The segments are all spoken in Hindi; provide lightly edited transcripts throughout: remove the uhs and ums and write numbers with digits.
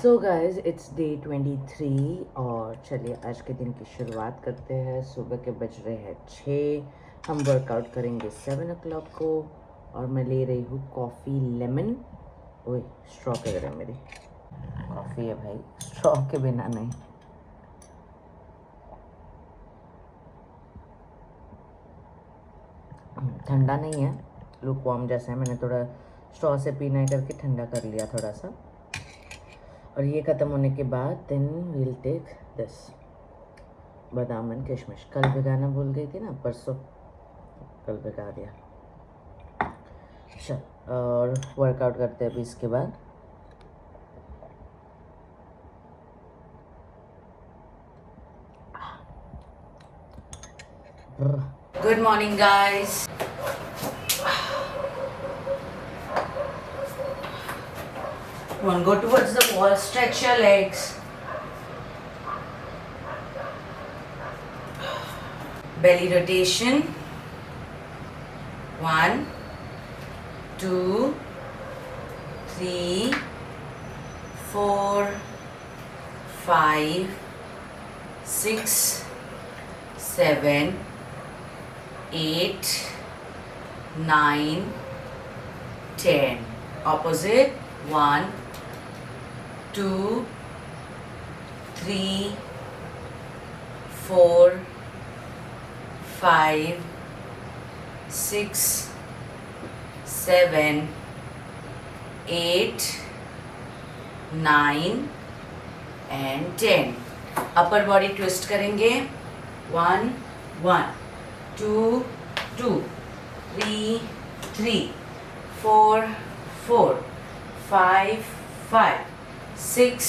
सो गाइज इट्स डे 23 और चलिए आज के दिन की शुरुआत करते हैं। सुबह के बज रहे हैं 6। हम वर्कआउट करेंगे 7 o'clock को और मैं ले रही हूँ कॉफ़ी लेमन। ओए स्ट्रॉ किधर है मेरी? कॉफ़ी है भाई, स्ट्रॉ के बिना नहीं। ठंडा नहीं है, लुक वार्म जैसा है। मैंने थोड़ा स्ट्रॉ से पीना है करके ठंडा कर लिया थोड़ा सा। और ये ख़त्म होने के बाद देन वील टेक दिस बादाम एंड किशमिश। कल भिगाना भूल गई थी ना, परसों कल भिगा दिया। चल और वर्कआउट करते हैं अभी इसके बाद। Good morning guys. Come on, go towards the wall, stretch your legs. Belly rotation. 1, 2, 3, 4, 5, 6, 7, 8, 9, 10. Opposite. 1, 2, 3, 4, 5, 6, 7, 8, 9 and 10. Upper body twist करेंगे। 1, 1, 2, 2, 3, 3, 4, 4, 5, 5, 6,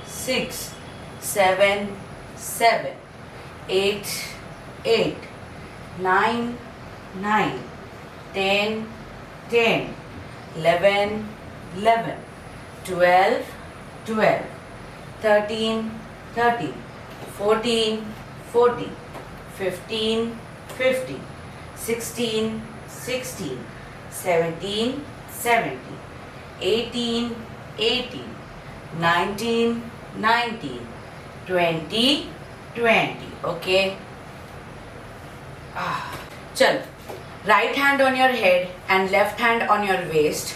6, 7, 7, 8, 8, 9, 9, 10, 10, 11, 11, 12, 12, 13, 13, 14, 14, 15, 15, 16, 16, 17, 17, 18, 18, 19, 19, 20, 20. Okay. चल, right hand on your head and left hand on your waist.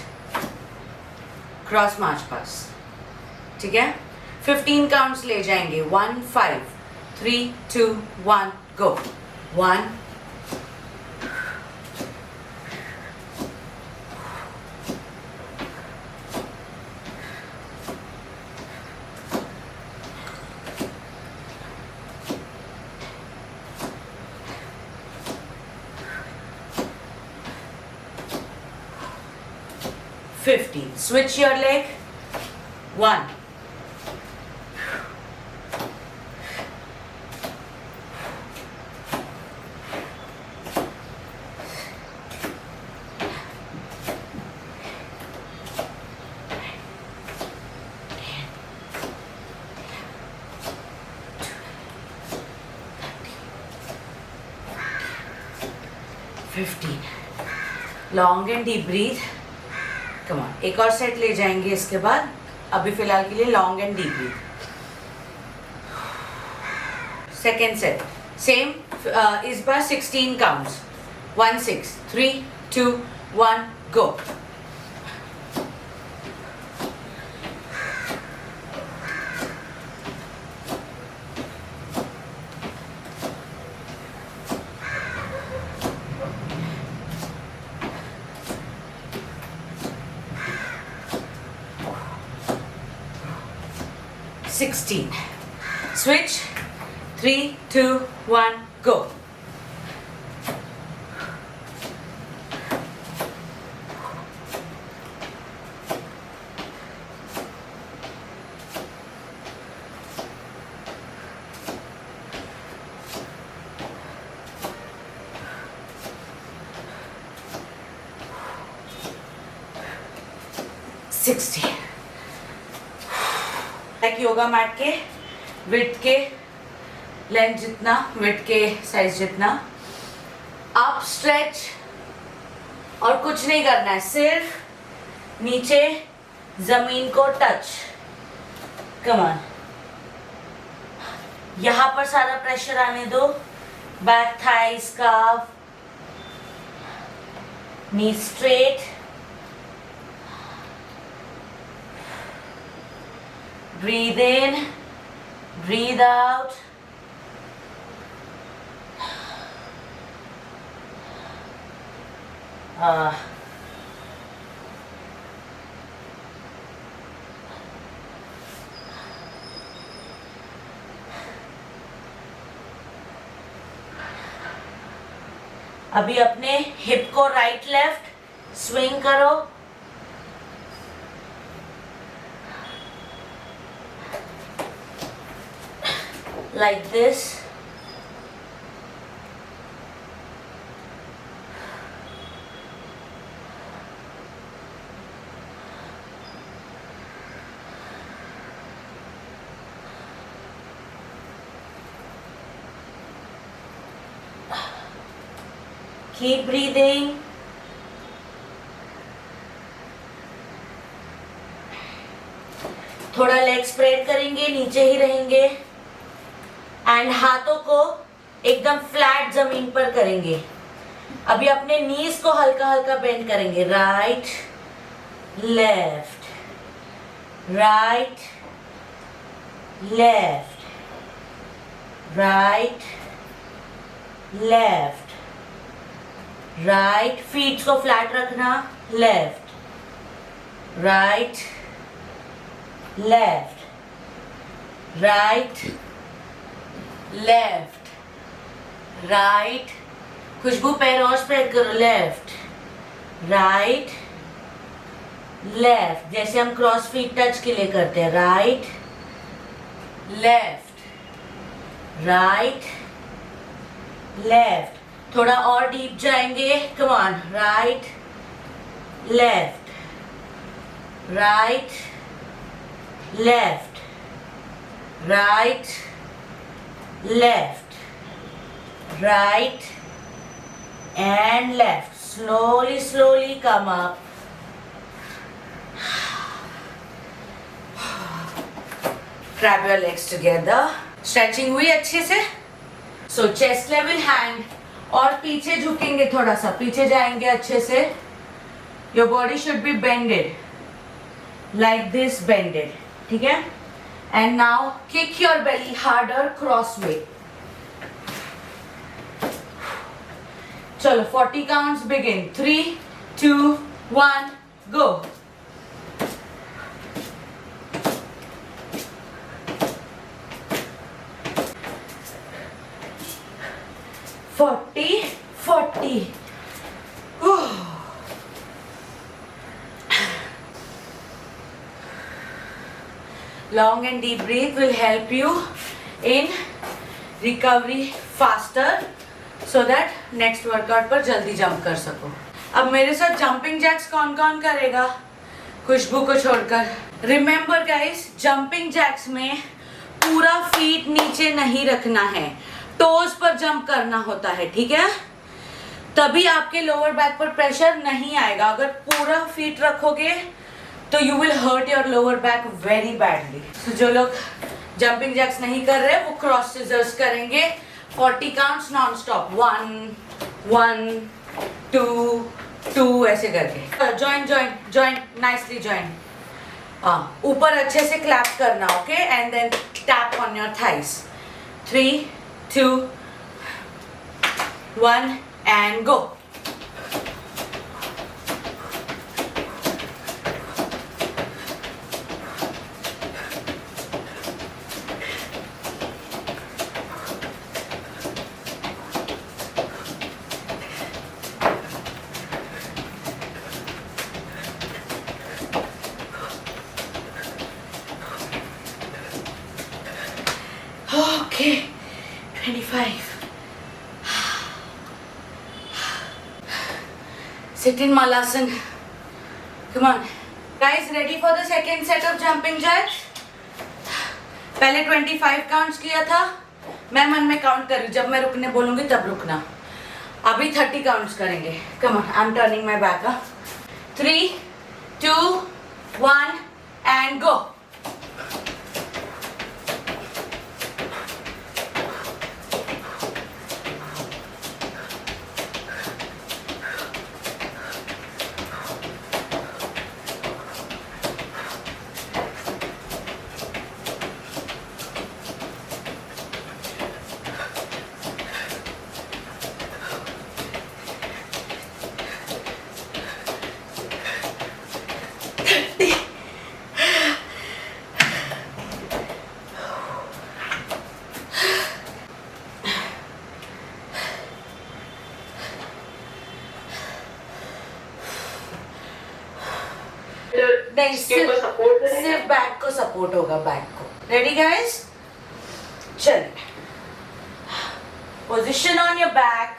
Cross march pass. ठीक है? 15 counts ले जाएंगे। 1, 5, 3, 2, 1, go. 1, 15. Switch your leg. 1, 15. Long and deep breathe. Come on. एक और सेट ले जाएंगे इसके बाद। अभी फिलहाल के लिए long and deep breath. Second set same, इस बार 16 counts. 1, 6, 3, 2, 1, go. Switch. 3, 2, 1, go. Like yoga mat के विड्थ के लेंथ जितना, विड्थ के साइज जितना। अप स्ट्रेच और कुछ नहीं करना है, सिर्फ नीचे जमीन को टच। कम ऑन, यहाँ पर सारा प्रेशर आने दो, back thighs, calf, knee straight, breathe in, breathe out. अभी अपने हिप को राइट लेफ्ट स्विंग करो, like this. Keep breathing. थोड़ा लेग स्प्रेड करेंगे, नीचे ही रहेंगे एंड हाथों को एकदम फ्लैट जमीन पर करेंगे। अभी अपने नीज को हल्का हल्का बेंड करेंगे, right left, right left, right left, right, feet को फ्लैट रखना, left, right left, right left, right, Khushbu पैर और स्प्रेड करो, लेफ्ट राइट लेफ्ट, जैसे हम क्रॉस फीट टच के लिए करते हैं, राइट लेफ्ट, राइट लेफ्ट, थोड़ा और डीप जाएंगे, come on, right left, right left, right left, right and left. Slowly, slowly come up. Grab your legs together. Stretching हुई अच्छे से. So chest level hand और पीछे झुकेंगे, थोड़ा सा पीछे जाएंगे अच्छे से. Your body should be bended like this, bended. ठीक है? And now kick your belly harder, cross way. चलो 40 counts begin. 3, 2, 1, go. Forty. Long and deep breath will help you in recovery faster. So that next workout पर जल्दी जंप कर सको. अब मेरे साथ जंपिंग जैक्स कौन कौन करेगा, खुशबू को छोड़कर. रिमेंबर गाइस, जंपिंग जैक्स में पूरा फीट नीचे नहीं रखना है, टोज पर जंप करना होता है, ठीक है? तभी आपके लोअर बैक पर प्रेशर नहीं आएगा. अगर पूरा फीट रखोगे तो you will hurt your lower back very badly. तो जो लोग जंपिंग जैक्स नहीं कर रहे वो क्रॉस सिजर्स करेंगे. 40 counts non-stop. 1, 1, 2, 2 ऐसे करके. Join, nicely join. ऊपर अच्छे से क्लैप करना, okay? And then tap on your thighs. 3, 2, 1 and go. Okay, 25. Sit in Malasana. Come on. Guys, ready for the second set of jumping jacks? पहले 25 काउंट्स किया था, मैं मन में काउंट कर रही हूँ, जब मैं रुकने बोलूंगी तब रुकना. अभी 30 काउंट्स करेंगे. Come on, I'm turning my back. 3, 2, 1 and go. नहीं, सिर्फ बैक को सपोर्ट होगा, बैक को। रेडी गाइस, चलिए, position on your back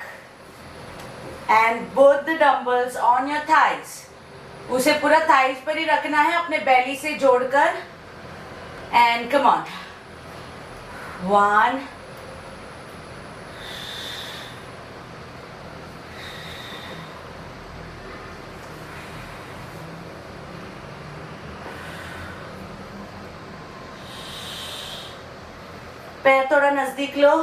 and both the dumbbells on your thighs. उसे पूरा थाइज पर ही रखना है, अपने बेली से जोड़कर। एंड कम ऑन, 1 पैर थोड़ा नजदीक लो।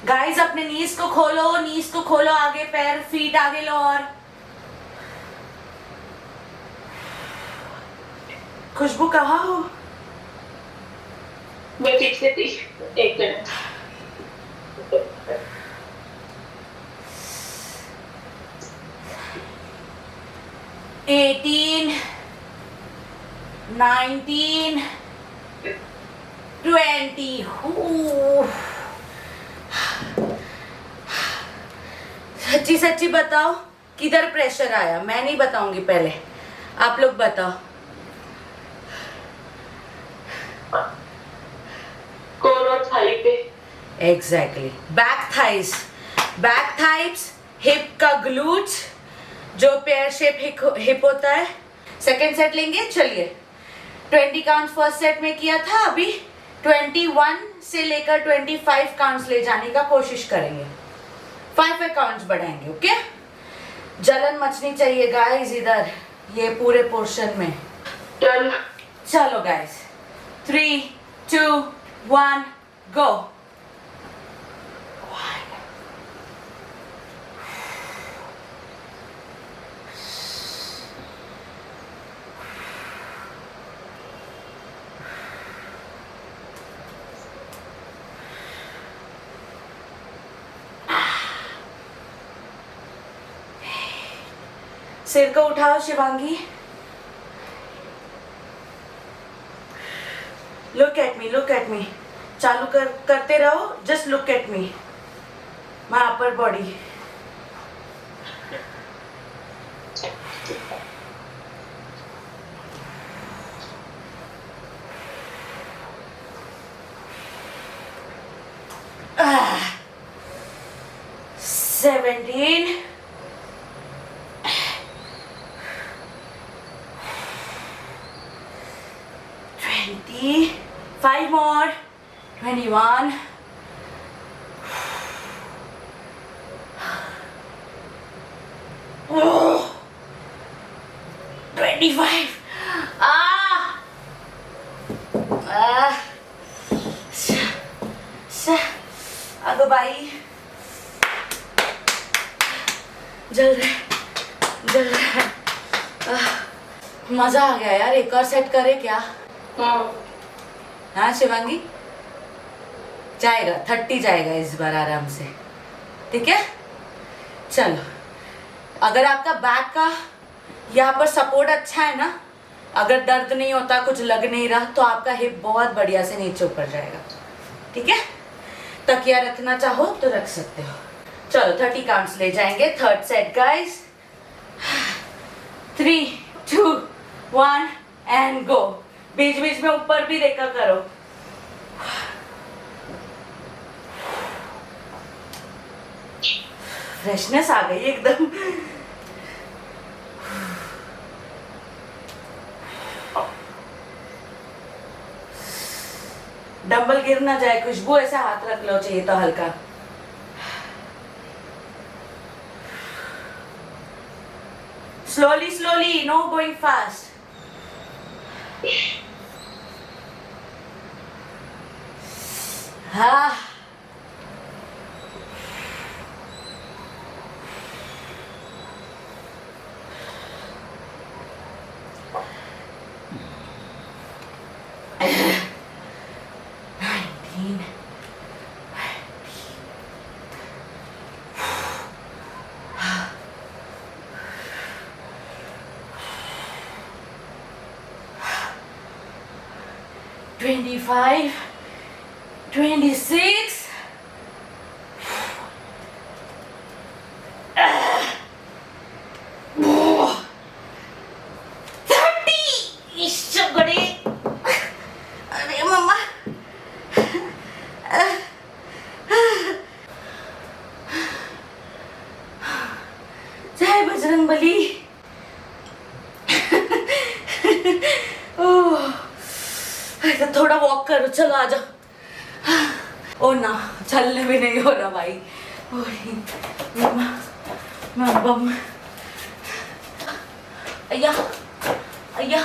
गाइस अपने नीज को खोलो, नीज को खोलो आगे, पैर फीट आगे लो। और खुशबू कहाँ हो? मैं पीछे थी, एक मिनट। 18, 19, 20। सच्ची सच्ची बताओ किधर प्रेशर आया? मैं नहीं बताऊंगी, पहले आप लोग बताओ। कोर और थाई पे। Exactly, back thighs, back thighs, hip का ग्लूट्स, जो पेयर शेप हिप होता है। सेकेंड सेट लेंगे, चलिए। 20 काउंट्स फर्स्ट सेट में किया था, अभी 21 से लेकर 25 काउंट्स ले जाने का कोशिश करेंगे। 5 काउंट्स बढ़ाएंगे, ओके? जलन मचनी चाहिए गाइस इधर, ये पूरे पोर्शन में। चलो गाइस, 3, 2, 1, गो। सिर को उठाओ Shivangi. Look at me, look at me. चालू करते रहो, just look at me, my upper body. Ah, 17, 20, 5 more, 21, 25. अगो भाई, जल रहा है। मजा आ गया यार, एक और सेट करे क्या? हाँ शिवांगी, जाएगा 30 जाएगा इस बार आराम से, ठीक है? चलो, अगर आपका बैक का यहाँ पर सपोर्ट अच्छा है ना, अगर दर्द नहीं होता, कुछ लग नहीं रहा, तो आपका हिप बहुत बढ़िया से नीचे ऊपर जाएगा, ठीक है? तकिया रखना चाहो तो रख सकते हो। चलो 30 काउंट्स ले जाएंगे। Third set guys, 3, 2, 1 and go. बीच बीच में ऊपर भी देखा करो। फ्रेशनेस आ गई एकदम। डंबल गिर ना जाए। खुशबू ऐसा हाथ रख लो, चाहिए तो हल्का। Slowly slowly, no going fast. हाँ, 25, 26, 30. इससे बड़े, अरे मम्मा, जय बजरंगबली। ओह, तो थोड़ा वॉक करो, चलो आ जाओ। ओ ना, चलने भी नहीं हो रहा भाई। मैं बम, अय्या अय्या,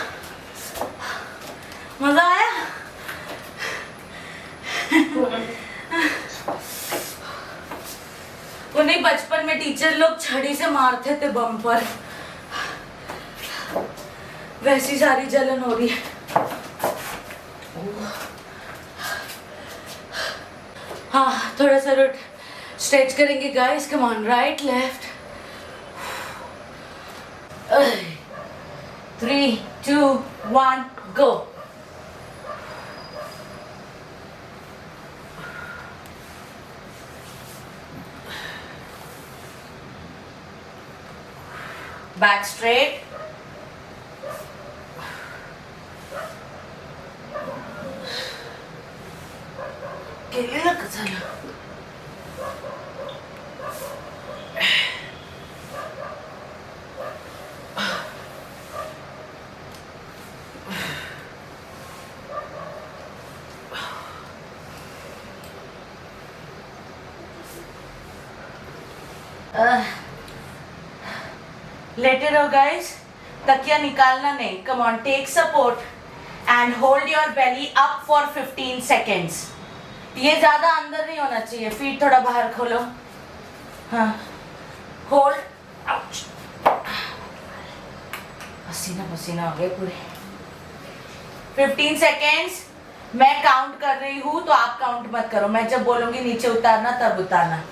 मजा आया। उन्हें बचपन में टीचर लोग छड़ी से मारते थे बम पर, वैसी सारी जलन हो रही है। हाँ, थोड़ा सा स्ट्रेच करेंगे guys. Come on, right left. 3, 2, 1, go. Back straight. केलेलं का झालं? लेटे रहो गाइस, तकिया निकालना नहीं। Come on, take support and hold your belly up for 15 seconds. ये ज्यादा अंदर नहीं होना चाहिए, फीट थोड़ा बाहर खोलो। हाँ, होल्ड, पसीना पसीना हो गए पूरे। 15 सेकेंड्स। मैं काउंट कर रही हूँ तो आप काउंट मत करो। मैं जब बोलूंगी नीचे उतारना तब उतारना।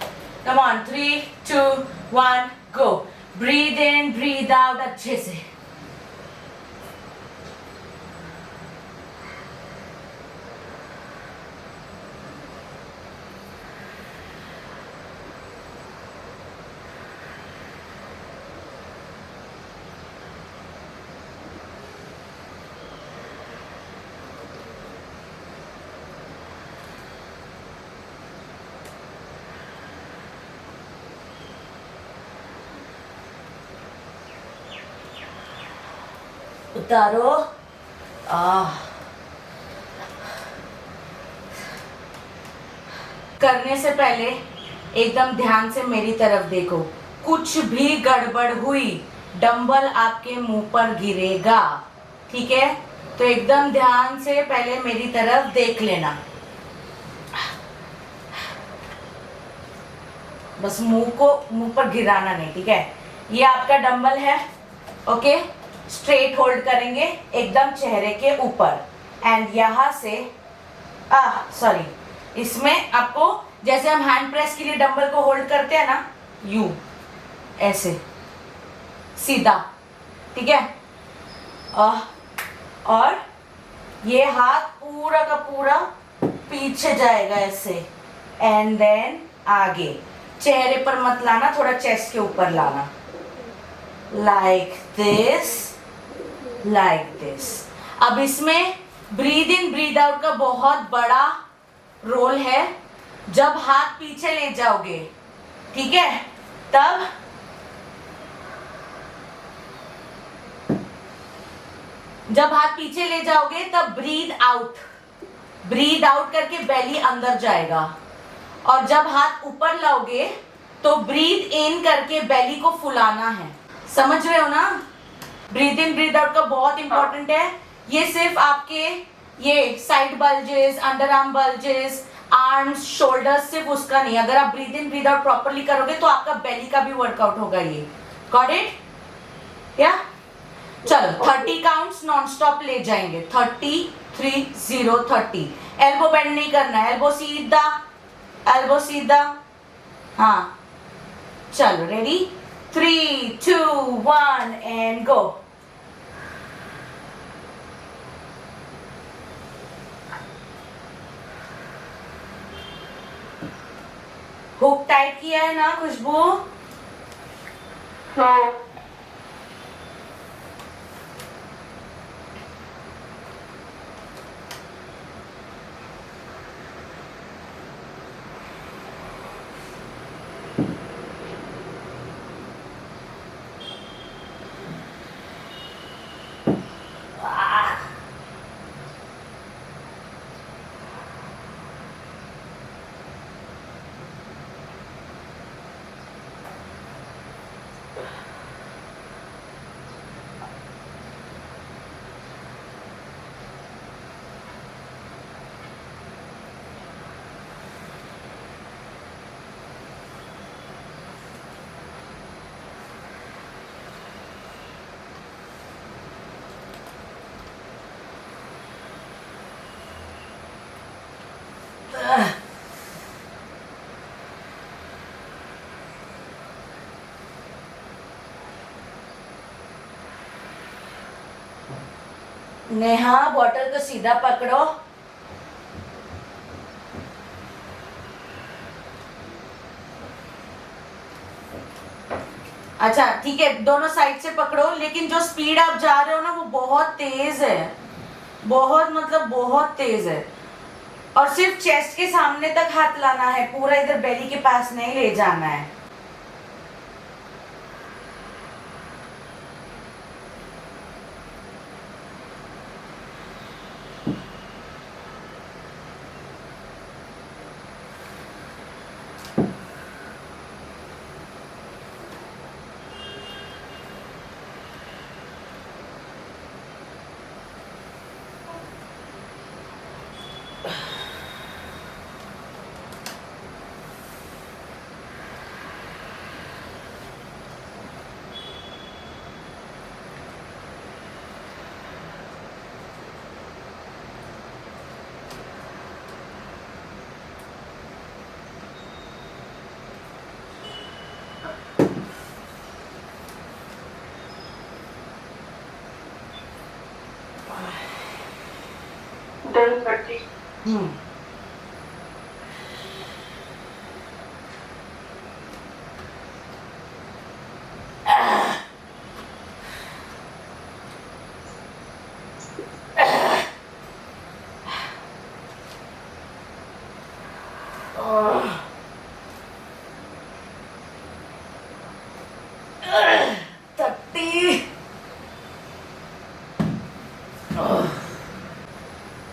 Come on, 3, 2, 1, go. Breathe in, breathe out अच्छे से। उतारो। करने से पहले एकदम ध्यान से मेरी तरफ देखो। कुछ भी गड़बड़ हुई, डंबल आपके मुंह पर गिरेगा, ठीक है? तो एकदम ध्यान से पहले मेरी तरफ देख लेना। बस मुंह पर गिराना नहीं, ठीक है? ये आपका डंबल है, ओके? स्ट्रेट होल्ड करेंगे एकदम चेहरे के ऊपर। एंड यहाँ से सॉरी, इसमें आपको जैसे हम हैंड प्रेस के लिए डंबल को होल्ड करते हैं ना, यू ऐसे सीधा, ठीक है? और ये हाथ पूरा का पूरा पीछे जाएगा ऐसे, एंड देन आगे। चेहरे पर मत लाना, थोड़ा चेस्ट के ऊपर लाना, लाइक दिस, लाइक दिस। अब इसमें ब्रीद इन ब्रीद आउट का बहुत बड़ा रोल है। जब हाथ पीछे ले जाओगे, ठीक है, तब जब हाथ पीछे ले जाओगे तब ब्रीद आउट करके बेली अंदर जाएगा। और जब हाथ ऊपर लाओगे तो ब्रीद इन करके बेली को फुलाना है। समझ रहे हो ना? ब्रीद इन ब्रीद आउट का बहुत इंपॉर्टेंट है। ये सिर्फ आपके ये side bulges, under arm bulges, arms, shoulders, सिर्फ उसका नहीं। अगर आप breathe in breathe out properly करोगे तो आपका बेली का भी वर्कआउट होगा। ये गॉट इट? या चलो 30 काउंट्स नॉन स्टॉप ले जाएंगे। 30, 3, 0, 30। एल्बो बेंड नहीं करना है, एल्बो सीधा। हाँ, चलो ready? 3, 2, 1 and go. Hook tight किया है ना खुशबू? हाँ। नेहा बॉटल को सीधा पकड़ो। अच्छा ठीक है, दोनों साइड से पकड़ो, लेकिन जो स्पीड आप जा रहे हो ना वो बहुत तेज है, बहुत मतलब बहुत तेज है। और सिर्फ चेस्ट के सामने तक हाथ लाना है, पूरा इधर बेली के पास नहीं ले जाना है। डन करती।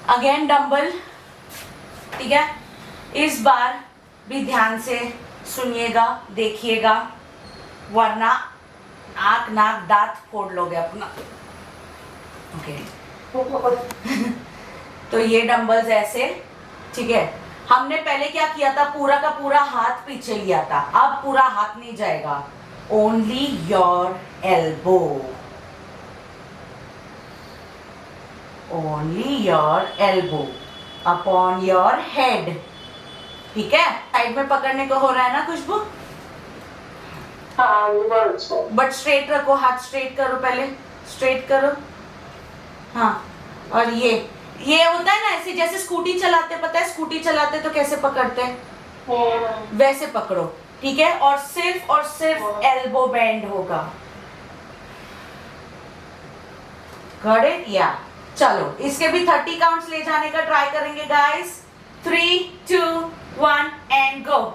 अगेन डंबल, ठीक है। इस बार भी ध्यान से सुनिएगा, देखिएगा, वरना आंख नाक दांत फोड़ लोगे अपना। ओके तो ये डंबल्स ऐसे, ठीक है। हमने पहले क्या किया था, पूरा का पूरा हाथ पीछे लिया था, अब पूरा हाथ नहीं जाएगा, only your elbow, only your elbow upon your head, ठीक है। साइड में पकड़ने को हो रहा है ना खुशबू? हाँ बहुत अच्छा। बट स्ट्रेट रखो, हाथ स्ट्रेट करो, पहले स्ट्रेट करो। हाँ, और ये होता है ना ऐसे, जैसे स्कूटी चलाते, पता है स्कूटी चलाते तो कैसे पकड़ते हैं, वैसे पकड़ो, ठीक है। और सिर्फ एल्बो बेंड होगा। Got it? या चलो इसके भी 30 काउंट्स ले जाने का ट्राई करेंगे गाइस। 3, 2, 1 एंड गो।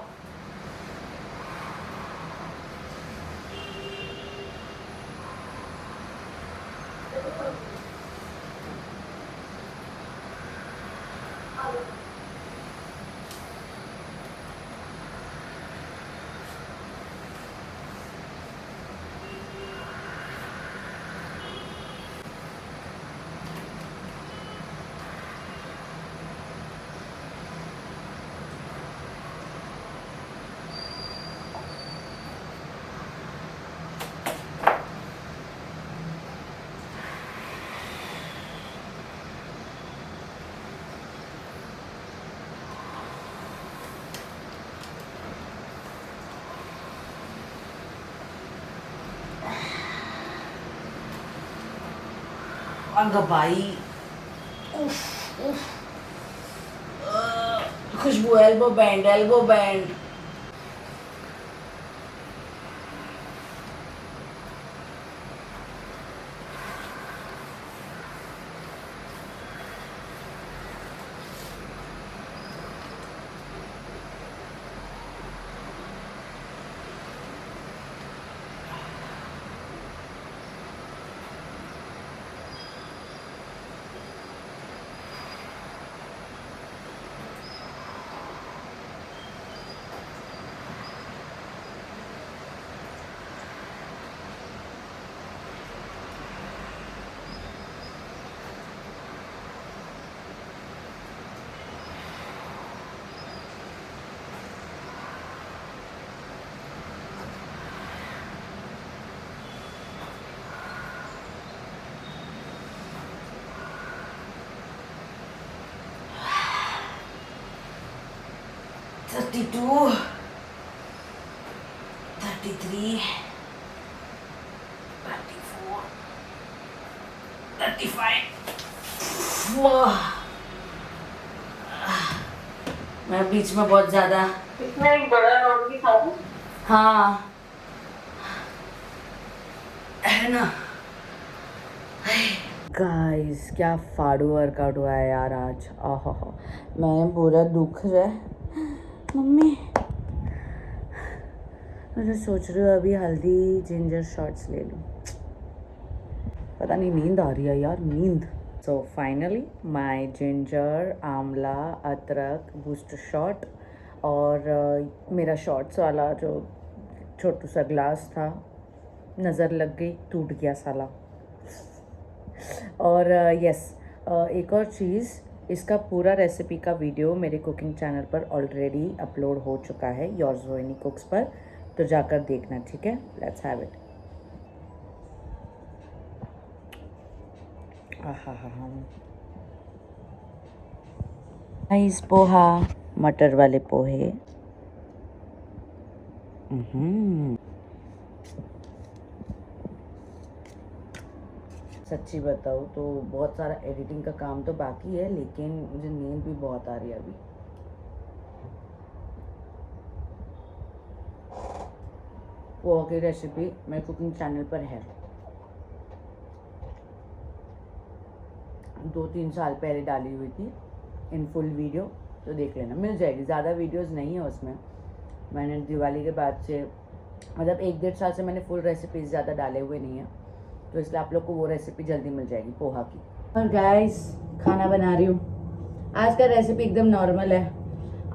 अंग भाई, उफ उफ। खुशबू एल्बो बैंड, एल्बो बैंड। 32, 33, 34, 35। वाह, मैं बीच में बहुत ज्यादा इसमें एक बड़ा नोट भी था। हाँ है ना। गाइस क्या फाड़ू वर्कआउट हुआ है यार आज। आहा, मैं पूरा दुख रहा है मम्मी। मैं सोच रही हूँ अभी हल्दी जिंजर शॉट्स ले लूँ। पता नहीं नींद आ रही है यार, नींद। सो फाइनली माय जिंजर आंवला अदरक बूस्टर शॉट और मेरा शॉट्स वाला जो छोटू सा ग्लास था नज़र लग गई, टूट गया साला। और यस एक और चीज़, इसका पूरा रेसिपी का वीडियो मेरे कुकिंग चैनल पर ऑलरेडी अपलोड हो चुका है, योर्स रोहिणी कुक्स पर, तो जाकर देखना, ठीक है। Let's have it. Rice poha, मटर वाले पोहे। सच्ची बताऊँ तो बहुत सारा एडिटिंग का काम तो बाकी है, लेकिन मुझे नींद भी बहुत आ रही है अभी। पोहा की रेसिपी मेरे कुकिंग चैनल पर है, 2-3 साल पहले डाली हुई थी इन फुल वीडियो, तो देख लेना, मिल जाएगी। ज़्यादा वीडियोस नहीं है उसमें। मैंने दिवाली के बाद से मतलब 1-1.5 साल से मैंने फुल रेसिपीज़ ज़्यादा डाले हुए नहीं हैं, तो इसलिए आप लोग को वो रेसिपी जल्दी मिल जाएगी पोहा की। और गाइस खाना बना रही हूँ। आज का रेसिपी एकदम नॉर्मल है,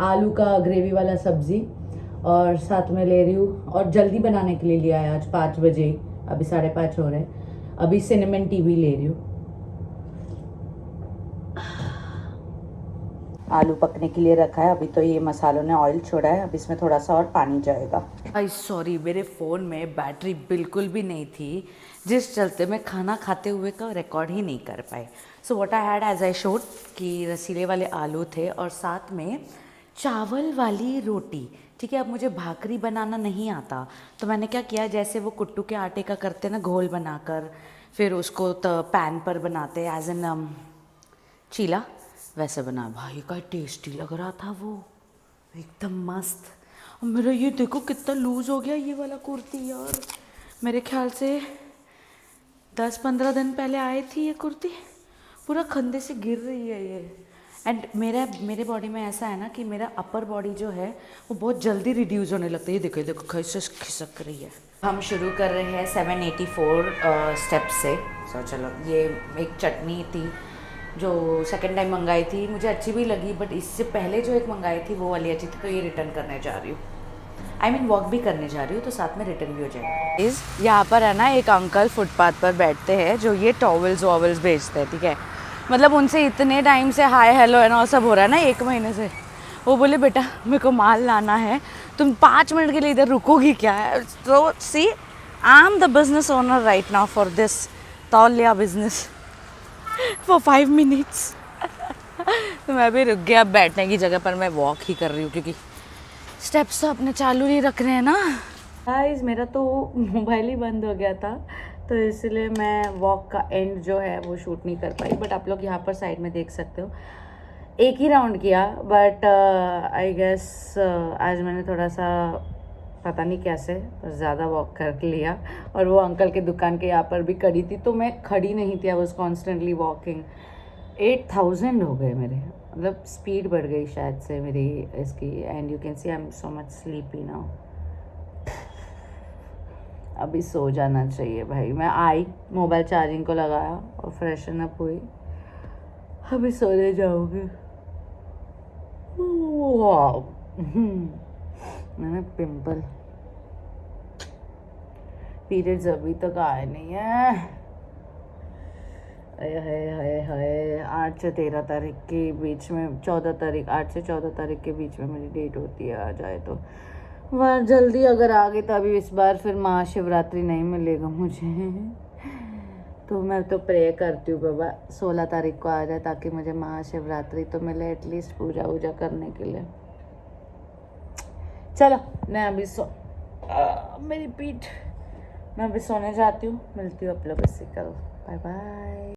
आलू का ग्रेवी वाला सब्ज़ी, और साथ में ले रही हूँ, और जल्दी बनाने के लिए लिया है आज 5 बजे, अभी 5:30 हो रहे हैं। अभी सिनेमन टीवी ले रही हूँ। आलू पकने के लिए रखा है, अभी तो ये मसालों ने ऑयल छोड़ा है, अब इसमें थोड़ा सा और पानी जाएगा। आई सॉरी, मेरे फ़ोन में बैटरी बिल्कुल भी नहीं थी, जिस चलते मैं खाना खाते हुए का रिकॉर्ड ही नहीं कर पाए। So what I had as I showed कि रसीले वाले आलू थे और साथ में चावल वाली रोटी। ठीक है, अब मुझे भाकरी बनाना नहीं आता, तो मैंने क्या किया, जैसे वो कुट्टू के आटे का करते ना, घोल बनाकर फिर उसको पैन पर बनाते एज एन चीला, वैसे बना। भाई का टेस्टी लग रहा था वो, एकदम मस्त। और मेरा ये देखो कितना लूज़ हो गया ये वाला कुर्ती यार। मेरे ख्याल से 10-15 दिन पहले आई थी ये कुर्ती, पूरा खंदे से गिर रही है ये। एंड मेरे बॉडी में ऐसा है ना कि मेरा अपर बॉडी जो है वो बहुत जल्दी रिड्यूस होने लगता है। ये देखो देखो कैसे खिसक रही है। हम शुरू कर रहे हैं 784 स्टेप से। सो चलो, ये एक चटनी थी जो सेकंड टाइम मंगाई थी, मुझे अच्छी भी लगी, बट इससे पहले जो एक मंगाई थी वो वाली अच्छी थी, तो ये रिटर्न करने जा रही हूँ। आई मीन वॉक भी करने जा रही हूँ, तो साथ में रिटर्न भी हो जाएगा। यहाँ पर है ना एक अंकल फुटपाथ पर बैठते हैं जो ये टॉवल्स वॉवल्स बेचते हैं, ठीक है। मतलब उनसे इतने टाइम से हाय हेलो है ना, सब हो रहा है ना 1 महीने से। वो बोले बेटा मेरे को माल लाना है, तुम 5 मिनट के लिए इधर रुकोगी क्या है। तो see I am the business owner right now for this तौलिया बिजनेस फॉर 5 मिनट्स। तो मैं भी रुक गया, बैठने की जगह पर मैं वॉक ही कर रही हूँ, क्योंकि स्टेप्स तो अपने चालू नहीं रख रहे हैं ना। गाइस मेरा तो मोबाइल ही बंद हो गया था, तो इसलिए मैं वॉक का एंड जो है वो शूट नहीं कर पाई, बट आप लोग यहाँ पर साइड में देख सकते हो। एक ही राउंड किया, बट आई गेस आज मैंने थोड़ा सा पता नहीं कैसे पर ज़्यादा वॉक कर लिया। और वो अंकल के दुकान के यहाँ पर भी खड़ी थी, तो मैं खड़ी नहीं थी, आई वॉज कॉन्स्टेंटली वॉकिंग। 8000 हो गए मेरे, मतलब स्पीड बढ़ गई शायद से मेरी इसकी। And you can see I am so much sleepy now. अभी सो जाना चाहिए भाई। मैं आई, मोबाइल चार्जिंग को लगाया और फ्रेशन अप हुई, अभी सोने जाऊँगी। मैंने पिंपल, पीरियड्स अभी तक आए नहीं है। हाय 8 से 13 तारीख के बीच में, 14 तारीख, 8 से 14 तारीख के बीच में मेरी डेट होती है। आ जाए तो वह जल्दी, अगर आ गई तो अभी इस बार फिर महाशिवरात्रि नहीं मिलेगा मुझे। तो मैं तो प्रे करती हूँ बाबा 16 तारीख को आ जाए, ताकि मुझे महाशिवरात्रि तो मिले एटलीस्ट पूजा वूजा करने के लिए। चलो मैं अभी मेरी पीठ, मैं अभी सोने जाती हूँ, मिलती हूँ आप लोगों से कल, बाय बाय।